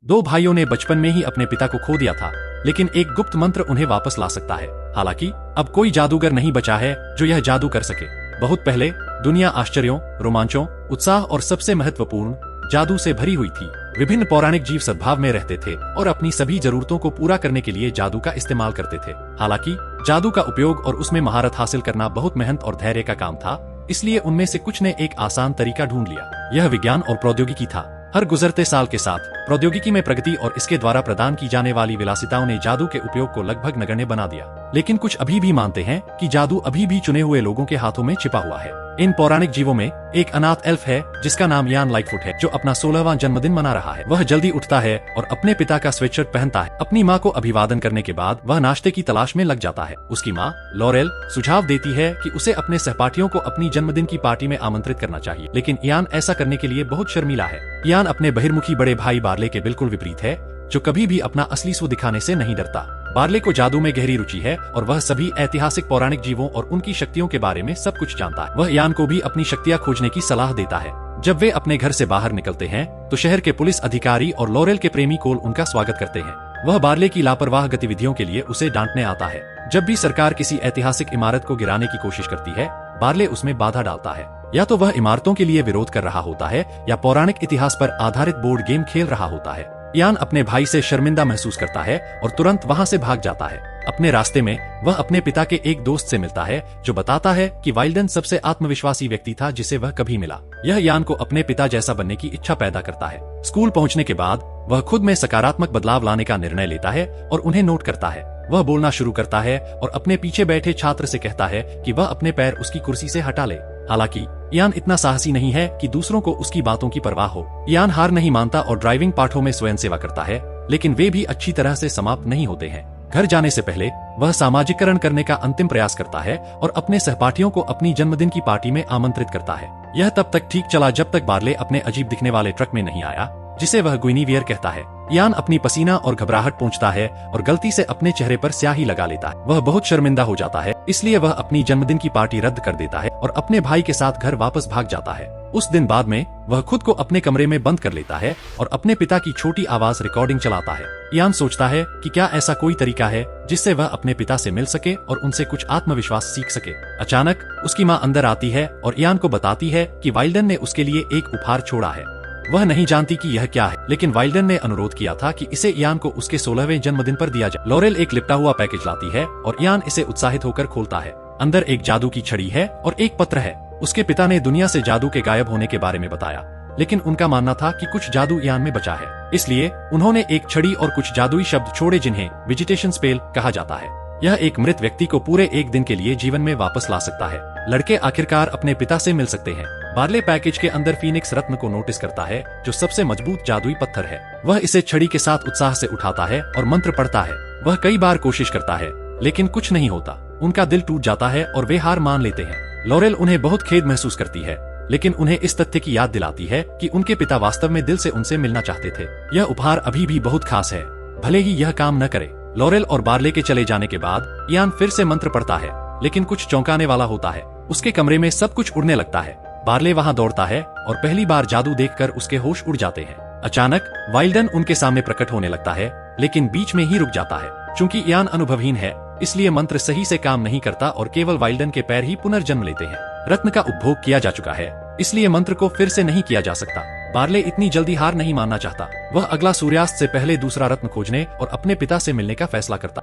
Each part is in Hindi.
दो भाइयों ने बचपन में ही अपने पिता को खो दिया था, लेकिन एक गुप्त मंत्र उन्हें वापस ला सकता है। हालांकि अब कोई जादूगर नहीं बचा है जो यह जादू कर सके। बहुत पहले दुनिया आश्चर्यों, रोमांचों, उत्साह और सबसे महत्वपूर्ण जादू से भरी हुई थी। विभिन्न पौराणिक जीव सद्भाव में रहते थे और अपनी सभी जरूरतों को पूरा करने के लिए जादू का इस्तेमाल करते थे। हालांकि जादू का उपयोग और उसमें महारत हासिल करना बहुत मेहनत और धैर्य का काम था, इसलिए उनमें से कुछ ने एक आसान तरीका ढूंढ लिया। यह विज्ञान और प्रौद्योगिकी था। हर गुजरते साल के साथ प्रौद्योगिकी में प्रगति और इसके द्वारा प्रदान की जाने वाली विलासिताओं ने जादू के उपयोग को लगभग नगण्य बना दिया। लेकिन कुछ अभी भी मानते हैं कि जादू अभी भी चुने हुए लोगों के हाथों में छिपा हुआ है। इन पौराणिक जीवों में एक अनाथ एल्फ है जिसका नाम यान लाइटफुट है, जो अपना 16वां जन्मदिन मना रहा है। वह जल्दी उठता है और अपने पिता का स्वेटशर्ट पहनता है। अपनी माँ को अभिवादन करने के बाद वह नाश्ते की तलाश में लग जाता है। उसकी माँ लॉरेल सुझाव देती है कि उसे अपने सहपाठियों को अपनी जन्मदिन की पार्टी में आमंत्रित करना चाहिए, लेकिन यान ऐसा करने के लिए बहुत शर्मीला है। यान अपने बहिर्मुखी बड़े भाई बार्ले के बिल्कुल विपरीत है, जो कभी भी अपना असली स्व दिखाने से नहीं डरता। बार्ले को जादू में गहरी रुचि है और वह सभी ऐतिहासिक पौराणिक जीवों और उनकी शक्तियों के बारे में सब कुछ जानता है। वह यान को भी अपनी शक्तियाँ खोजने की सलाह देता है। जब वे अपने घर से बाहर निकलते हैं तो शहर के पुलिस अधिकारी और लॉरेल के प्रेमी कोल उनका स्वागत करते हैं। वह बार्ले की लापरवाह गतिविधियों के लिए उसे डांटने आता है। जब भी सरकार किसी ऐतिहासिक इमारत को गिराने की कोशिश करती है, बार्ले उसमें बाधा डालता है। या तो वह इमारतों के लिए विरोध कर रहा होता है या पौराणिक इतिहास पर आधारित बोर्ड गेम खेल रहा होता है। यान अपने भाई से शर्मिंदा महसूस करता है और तुरंत वहां से भाग जाता है। अपने रास्ते में वह अपने पिता के एक दोस्त से मिलता है जो बताता है कि वाइल्डन सबसे आत्मविश्वासी व्यक्ति था जिसे वह कभी मिला। यह यान को अपने पिता जैसा बनने की इच्छा पैदा करता है। स्कूल पहुंचने के बाद वह खुद में सकारात्मक बदलाव लाने का निर्णय लेता है और उन्हें नोट करता है। वह बोलना शुरू करता है और अपने पीछे बैठे छात्र से कहता है कि वह अपने पैर उसकी कुर्सी से हटा ले। हालांकि यान इतना साहसी नहीं है कि दूसरों को उसकी बातों की परवाह हो। यान हार नहीं मानता और ड्राइविंग पाठों में स्वयं सेवा करता है, लेकिन वे भी अच्छी तरह से समाप्त नहीं होते हैं। घर जाने से पहले वह सामाजिकरण करने का अंतिम प्रयास करता है और अपने सहपाठियों को अपनी जन्मदिन की पार्टी में आमंत्रित करता है। यह तब तक ठीक चला जब तक बार्ले अपने अजीब दिखने वाले ट्रक में नहीं आया, जिसे वह गुइनीवियर कहता है। यान अपनी पसीना और घबराहट पहुंचता है और गलती से अपने चेहरे पर स्याही लगा लेता है। वह बहुत शर्मिंदा हो जाता है, इसलिए वह अपनी जन्मदिन की पार्टी रद्द कर देता है और अपने भाई के साथ घर वापस भाग जाता है। उस दिन बाद में वह खुद को अपने कमरे में बंद कर लेता है और अपने पिता की छोटी आवाज रिकॉर्डिंग चलाता है। यान सोचता है कि क्या ऐसा कोई तरीका है जिससे वह अपने पिता से मिल सके और उनसे कुछ आत्मविश्वास सीख सके। अचानक उसकी माँ अंदर आती है और यान को बताती है कि वाइल्डन ने उसके लिए एक उपहार छोड़ा है। वह नहीं जानती कि यह क्या है, लेकिन वाइल्डन ने अनुरोध किया था कि इसे यान को उसके 16वें जन्मदिन पर दिया जाए। लॉरेल एक लिपटा हुआ पैकेज लाती है और यान इसे उत्साहित होकर खोलता है। अंदर एक जादू की छड़ी है और एक पत्र है। उसके पिता ने दुनिया से जादू के गायब होने के बारे में बताया, लेकिन उनका मानना था कि कुछ जादू यान में बचा है, इसलिए उन्होंने एक छड़ी और कुछ जादुई शब्द छोड़े जिन्हें विजिटेशन स्पेल कहा जाता है। यह एक मृत व्यक्ति को पूरे एक दिन के लिए जीवन में वापस ला सकता है। लड़के आखिरकार अपने पिता से मिल सकते हैं। बार्ले पैकेज के अंदर फीनिक्स रत्न को नोटिस करता है, जो सबसे मजबूत जादुई पत्थर है। वह इसे छड़ी के साथ उत्साह से उठाता है और मंत्र पढ़ता है। वह कई बार कोशिश करता है, लेकिन कुछ नहीं होता। उनका दिल टूट जाता है और वे हार मान लेते हैं। लॉरेल उन्हें बहुत खेद महसूस करती है, लेकिन उन्हें इस तथ्य की याद दिलाती है कि उनके पिता वास्तव में दिल से उनसे मिलना चाहते थे। यह उपहार अभी भी बहुत खास है, भले ही यह काम न करे। लॉरेल और बार्ले के चले जाने के बाद यान फिर से मंत्र पढ़ता है, लेकिन कुछ चौंकाने वाला होता है। उसके कमरे में सब कुछ उड़ने लगता है। बार्ले वहां दौड़ता है और पहली बार जादू देखकर उसके होश उड़ जाते हैं। अचानक वाइल्डन उनके सामने प्रकट होने लगता है, लेकिन बीच में ही रुक जाता है। चूंकि यान अनुभवहीन है, इसलिए मंत्र सही से काम नहीं करता और केवल वाइल्डन के पैर ही पुनर्जन्म लेते हैं। रत्न का उपभोग किया जा चुका है, इसलिए मंत्र को फिर से नहीं किया जा सकता। बार्ले इतनी जल्दी हार नहीं मानना चाहता। वह अगला सूर्यास्त से पहले दूसरा रत्न खोजने और अपने पिता से मिलने का फैसला करता।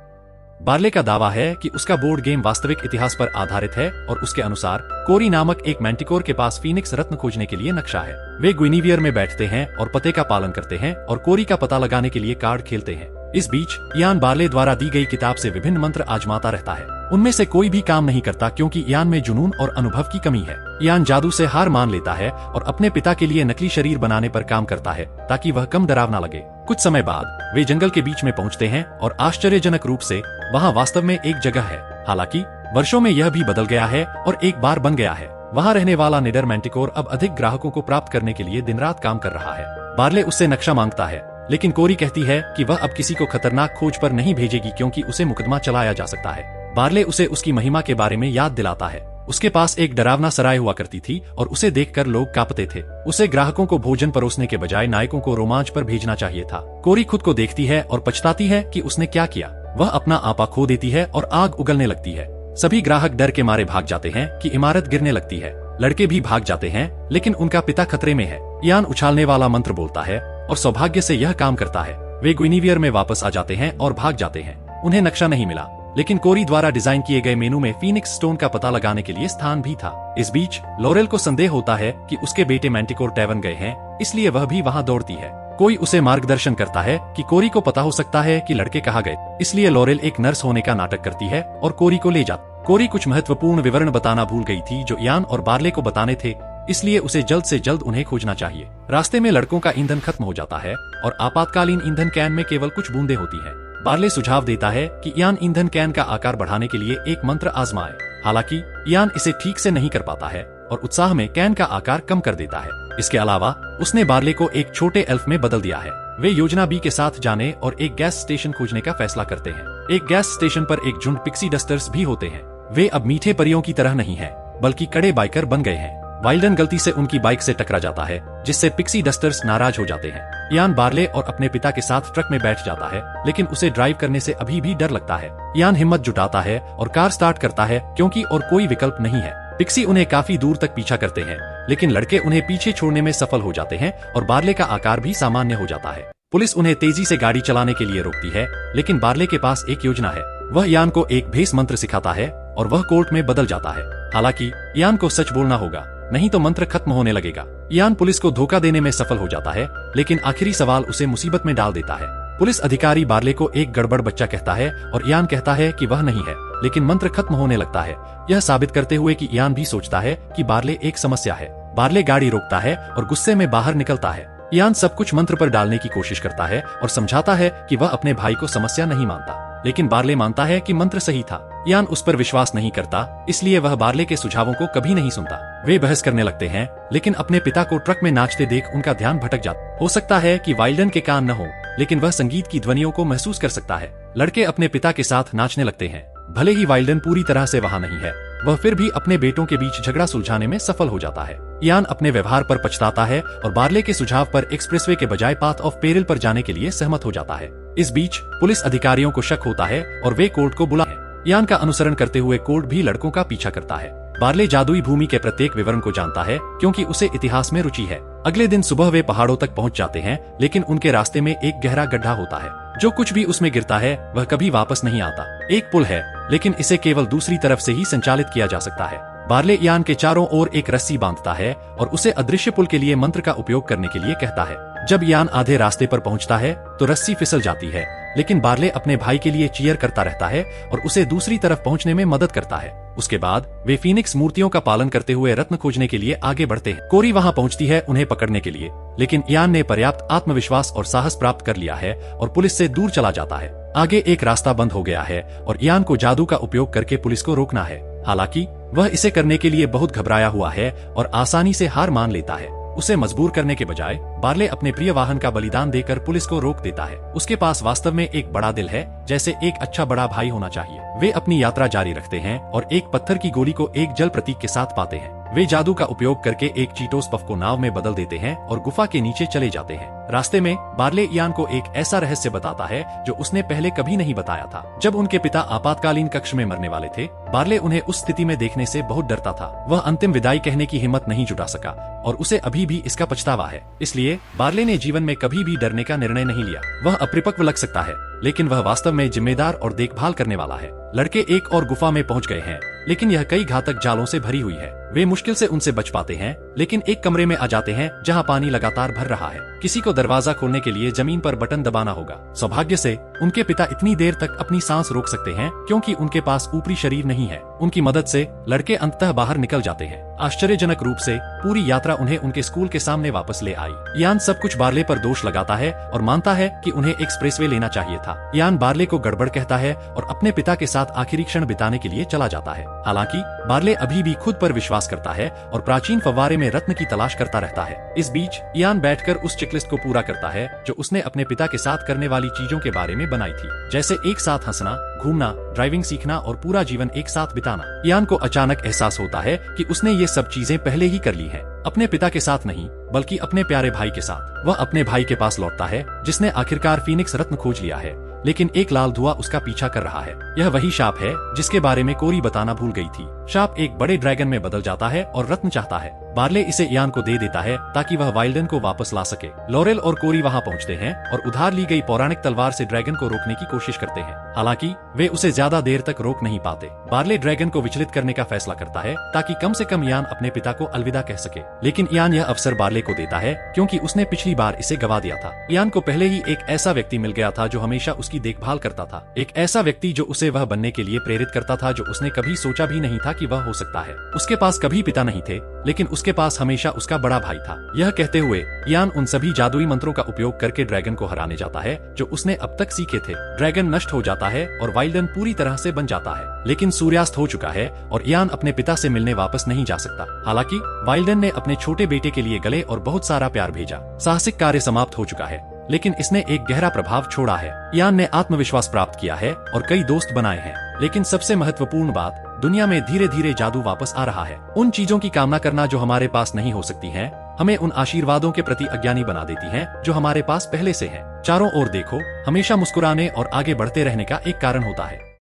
बार्ले का दावा है कि उसका बोर्ड गेम वास्तविक इतिहास पर आधारित है और उसके अनुसार कोरी नामक एक मैंटिकोर के पास फीनिक्स रत्न खोजने के लिए नक्शा है। वे गुइनीवियर में बैठते हैं और पते का पालन करते हैं और कोरी का पता लगाने के लिए कार्ड खेलते हैं। इस बीच यान बार्ले द्वारा दी गई किताब से विभिन्न मंत्र आजमाता रहता है। उनमें से कोई भी काम नहीं करता क्योंकि यान में जुनून और अनुभव की कमी है। यान जादू से हार मान लेता है और अपने पिता के लिए नकली शरीर बनाने पर काम करता है ताकि वह कम डरावना लगे। कुछ समय बाद वे जंगल के बीच में पहुंचते हैं और आश्चर्यजनक रूप से वहां वास्तव में एक जगह है। हालांकि वर्षों में यह भी बदल गया है और एक बार बन गया है। वहां रहने वाला निडर मैंटिकोर अब अधिक ग्राहकों को प्राप्त करने के लिए दिन रात काम कर रहा है। बार्ले उससे नक्शा मांगता है, लेकिन कोरी कहती है कि वह अब किसी को खतरनाक खोज पर नहीं भेजेगी क्योंकि उसे मुकदमा चलाया जा सकता है। बार्ले उसे उसकी महिमा के बारे में याद दिलाता है। उसके पास एक डरावना सराय हुआ करती थी और उसे देखकर लोग कांपते थे। उसे ग्राहकों को भोजन परोसने के बजाय नायकों को रोमांच पर भेजना चाहिए था। कोरी खुद को देखती है और पछताती है कि उसने क्या किया। वह अपना आपा खो देती है और आग उगलने लगती है। सभी ग्राहक डर के मारे भाग जाते हैं कि इमारत गिरने लगती है। लड़के भी भाग जाते हैं, लेकिन उनका पिता खतरे में है। यान उछालने वाला मंत्र बोलता है और सौभाग्य से यह काम करता है। वे गुइनिवियर में वापस आ जाते हैं और भाग जाते हैं। उन्हें नक्शा नहीं मिला, लेकिन कोरी द्वारा डिजाइन किए गए मेनू में फीनिक्स स्टोन का पता लगाने के लिए स्थान भी था। इस बीच लॉरेल को संदेह होता है कि उसके बेटे मैंटिकोर टैवन गए हैं, इसलिए वह भी वहां दौड़ती है। कोई उसे मार्गदर्शन करता है कि कोरी को पता हो सकता है कि लड़के कहाँ गए, इसलिए लॉरेल एक नर्स होने का नाटक करती है और कोरी को ले जाती। कोरी कुछ महत्वपूर्ण विवरण बताना भूल गई थी जो यान और बार्ले को बताने थे, इसलिए उसे जल्द से जल्द उन्हें खोजना चाहिए। रास्ते में लड़कों का ईंधन खत्म हो जाता है और आपातकालीन ईंधन कैन में केवल कुछ बूंदें होती हैं। बार्ले सुझाव देता है कि यान ईंधन कैन का आकार बढ़ाने के लिए एक मंत्र आजमाए। हालांकि यान इसे ठीक से नहीं कर पाता है और उत्साह में कैन का आकार कम कर देता है। इसके अलावा उसने बार्ले को एक छोटे एल्फ में बदल दिया है। वे योजना बी के साथ जाने और एक गैस स्टेशन खोजने का फैसला करते हैं। एक गैस स्टेशन पर एक झुंड पिक्सी डस्टर्स भी होते हैं। वे अब मीठे परियों की तरह नहीं हैं, बल्कि कड़े बाइकर बन गए हैं। वाइल्डन गलती से उनकी बाइक से टकरा जाता है, जिससे पिक्सी डस्टर्स नाराज हो जाते हैं। यान बार्ले और अपने पिता के साथ ट्रक में बैठ जाता है, लेकिन उसे ड्राइव करने से अभी भी डर लगता है। यान हिम्मत जुटाता है और कार स्टार्ट करता है, क्योंकि और कोई विकल्प नहीं है। पिक्सी उन्हें काफी दूर तक पीछा करते हैं, लेकिन लड़के उन्हें पीछे छोड़ने में सफल हो जाते हैं और बार्ले का आकार भी सामान्य हो जाता है। पुलिस उन्हें तेजी से गाड़ी चलाने के लिए रोकती है, लेकिन बार्ले के पास एक योजना है। वह यान को एक भेस मंत्र सिखाता है और वह कोर्ट में बदल जाता है। हालांकि यान को सच बोलना होगा, नहीं तो मंत्र खत्म होने लगेगा। यान पुलिस को धोखा देने में सफल हो जाता है, लेकिन आखिरी सवाल उसे मुसीबत में डाल देता है। पुलिस अधिकारी बार्ले को एक गड़बड़ बच्चा कहता है और यान कहता है कि वह नहीं है, लेकिन मंत्र खत्म होने लगता है, यह साबित करते हुए कि यान भी सोचता है कि बार्ले एक समस्या है। बार्ले गाड़ी रोकता है और गुस्से में बाहर निकलता है। यान सब कुछ मंत्र पर डालने की कोशिश करता है और समझाता है कि वह अपने भाई को समस्या नहीं मानता, लेकिन बार्ले मानता है कि मंत्र सही था। यान उस पर विश्वास नहीं करता, इसलिए वह बार्ले के सुझावों को कभी नहीं सुनता। वे बहस करने लगते हैं, लेकिन अपने पिता को ट्रक में नाचते देख उनका ध्यान भटक जाता। हो सकता है कि वाइल्डन के कान न हो, लेकिन वह संगीत की ध्वनियों को महसूस कर सकता है। लड़के अपने पिता के साथ नाचने लगते हैं। भले ही वाइल्डन पूरी तरह से वहाँ नहीं है, वह फिर भी अपने बेटों के बीच झगड़ा सुलझाने में सफल हो जाता है। यान अपने व्यवहार पर पछताता है और बार्ले के सुझाव पर एक्सप्रेसवे के बजाय पाथ ऑफ पेरिल पर जाने के लिए सहमत हो जाता है। इस बीच पुलिस अधिकारियों को शक होता है और वे कोर्ट को बुलाते हैं। यान का अनुसरण करते हुए कोर्ट भी लड़कों का पीछा करता है। बार्ले जादुई भूमि के प्रत्येक विवरण को जानता है, क्योंकि उसे इतिहास में रुचि है। अगले दिन सुबह वे पहाड़ों तक पहुंच जाते हैं, लेकिन उनके रास्ते में एक गहरा गड्ढा होता है। जो कुछ भी उसमें गिरता है वह कभी वापस नहीं आता। एक पुल है, लेकिन इसे केवल दूसरी तरफ से ही संचालित किया जा सकता है। बार्ले यान के चारों ओर एक रस्सी बांधता है और उसे अदृश्य पुल के लिए मंत्र का उपयोग करने के लिए कहता है। जब यान आधे रास्ते पर पहुंचता है तो रस्सी फिसल जाती है, लेकिन बार्ले अपने भाई के लिए चीयर करता रहता है और उसे दूसरी तरफ पहुंचने में मदद करता है। उसके बाद वे फीनिक्स मूर्तियों का पालन करते हुए रत्न खोजने के लिए आगे बढ़ते हैं। कोरी वहां पहुंचती है उन्हें पकड़ने के लिए, लेकिन यान ने पर्याप्त आत्मविश्वास और साहस प्राप्त कर लिया है और पुलिस से दूर चला जाता है। आगे एक रास्ता बंद हो गया है और यान को जादू का उपयोग करके पुलिस को रोकना है। हालांकि वह इसे करने के लिए बहुत घबराया हुआ है और आसानी से हार मान लेता है। उसे मजबूर करने के बजाय बार्ले अपने प्रिय वाहन का बलिदान देकर पुलिस को रोक देता है। उसके पास वास्तव में एक बड़ा दिल है, जैसे एक अच्छा बड़ा भाई होना चाहिए। वे अपनी यात्रा जारी रखते हैं और एक पत्थर की गोली को एक जल प्रतीक के साथ पाते हैं। वे जादू का उपयोग करके एक चीटोस पफ को नाव में बदल देते हैं और गुफा के नीचे चले जाते हैं। रास्ते में बार्ले यान को एक ऐसा रहस्य बताता है जो उसने पहले कभी नहीं बताया था। जब उनके पिता आपातकालीन कक्ष में मरने वाले थे, बार्ले उन्हें उस स्थिति में देखने से बहुत डरता था। वह अंतिम विदाई कहने की हिम्मत नहीं जुटा सका और उसे अभी भी इसका पछतावा है। इसलिए बार्ले ने जीवन में कभी भी डरने का निर्णय नहीं लिया। वह अपरिपक्व लग सकता है, लेकिन वह वास्तव में जिम्मेदार और देखभाल करने वाला है। लड़के एक और गुफा में पहुंच गए हैं, लेकिन यह कई घातक जालों से भरी हुई है। वे मुश्किल से उनसे बच पाते हैं, लेकिन एक कमरे में आ जाते हैं जहां पानी लगातार भर रहा है। किसी को दरवाजा खोलने के लिए जमीन पर बटन दबाना होगा। सौभाग्य से उनके पिता इतनी देर तक अपनी सांस रोक सकते हैं, क्योंकि उनके पास ऊपरी शरीर नहीं है। उनकी मदद से लड़के अंततः बाहर निकल जाते हैं। आश्चर्यजनक रूप से पूरी यात्रा उन्हें उनके स्कूल के सामने वापस ले आई। यान सब कुछ बार्ले पर दोष लगाता है और मानता है कि उन्हें एक्सप्रेसवे लेना चाहिए था। यान बार्ले को गड़बड़ कहता है और अपने पिता के साथ आखिरी क्षण बिताने के लिए चला जाता है। हालांकि बार्ले अभी भी खुद पर विश्वास पास करता है और प्राचीन फव्वारे में रत्न की तलाश करता रहता है। इस बीच इयान बैठकर उस चेकलिस्ट को पूरा करता है जो उसने अपने पिता के साथ करने वाली चीजों के बारे में बनाई थी, जैसे एक साथ हंसना, घूमना, ड्राइविंग सीखना और पूरा जीवन एक साथ बिताना। इयान को अचानक एहसास होता है कि उसने ये सब चीजें पहले ही कर ली हैं, अपने पिता के साथ नहीं बल्कि अपने प्यारे भाई के साथ। वह अपने भाई के पास लौटता है जिसने आखिरकार फीनिक्स रत्न खोज लिया है, लेकिन एक लाल धुआं उसका पीछा कर रहा है। यह वही शाप है जिसके बारे में कोरी बताना भूल गई थी। शाप एक बड़े ड्रैगन में बदल जाता है और रत्न चाहता है। बार्ले इसे इयान को दे देता है ताकि वह वाइल्डन को वापस ला सके। लॉरेल और कोरी वहां पहुंचते हैं और उधार ली गई पौराणिक तलवार से ड्रैगन को रोकने की कोशिश करते हैं, हालांकि वे उसे ज्यादा देर तक रोक नहीं पाते। बार्ले ड्रैगन को विचलित करने का फैसला करता है ताकि कम से कम इयान अपने पिता को अलविदा कह सके, लेकिन इयान यह अवसर बार्ले को देता है क्योंकि उसने पिछली बार इसे गवा दिया था। इयान को पहले ही एक ऐसा व्यक्ति मिल गया था जो हमेशा उसकी देखभाल करता था, एक ऐसा व्यक्ति जो उसे वह बनने के लिए प्रेरित करता था जो उसने कभी सोचा भी नहीं था कि वह हो सकता है। उसके पास कभी पिता नहीं थे, लेकिन उसके पास हमेशा उसका बड़ा भाई था। यह कहते हुए इयान उन सभी जादुई मंत्रों का उपयोग करके ड्रैगन को हराने जाता है जो उसने अब तक सीखे थे। ड्रैगन नष्ट हो जाता है और वाइल्डन पूरी तरह से बन जाता है, लेकिन सूर्यास्त हो चुका है और इयान अपने पिता से मिलने वापस नहीं जा सकता। हालांकि वाइल्डन ने अपने छोटे बेटे के लिए गले और बहुत सारा प्यार भेजा। साहसिक कार्य समाप्त हो चुका है, लेकिन इसने एक गहरा प्रभाव छोड़ा है। इयान ने आत्मविश्वास प्राप्त किया है और कई दोस्त बनाए हैं, लेकिन सबसे महत्वपूर्ण बात, दुनिया में धीरे धीरे जादू वापस आ रहा है। उन चीजों की कामना करना जो हमारे पास नहीं हो सकती हैं, हमें उन आशीर्वादों के प्रति अज्ञानी बना देती हैं जो हमारे पास पहले से हैं। चारों ओर देखो, हमेशा मुस्कुराने और आगे बढ़ते रहने का एक कारण होता है।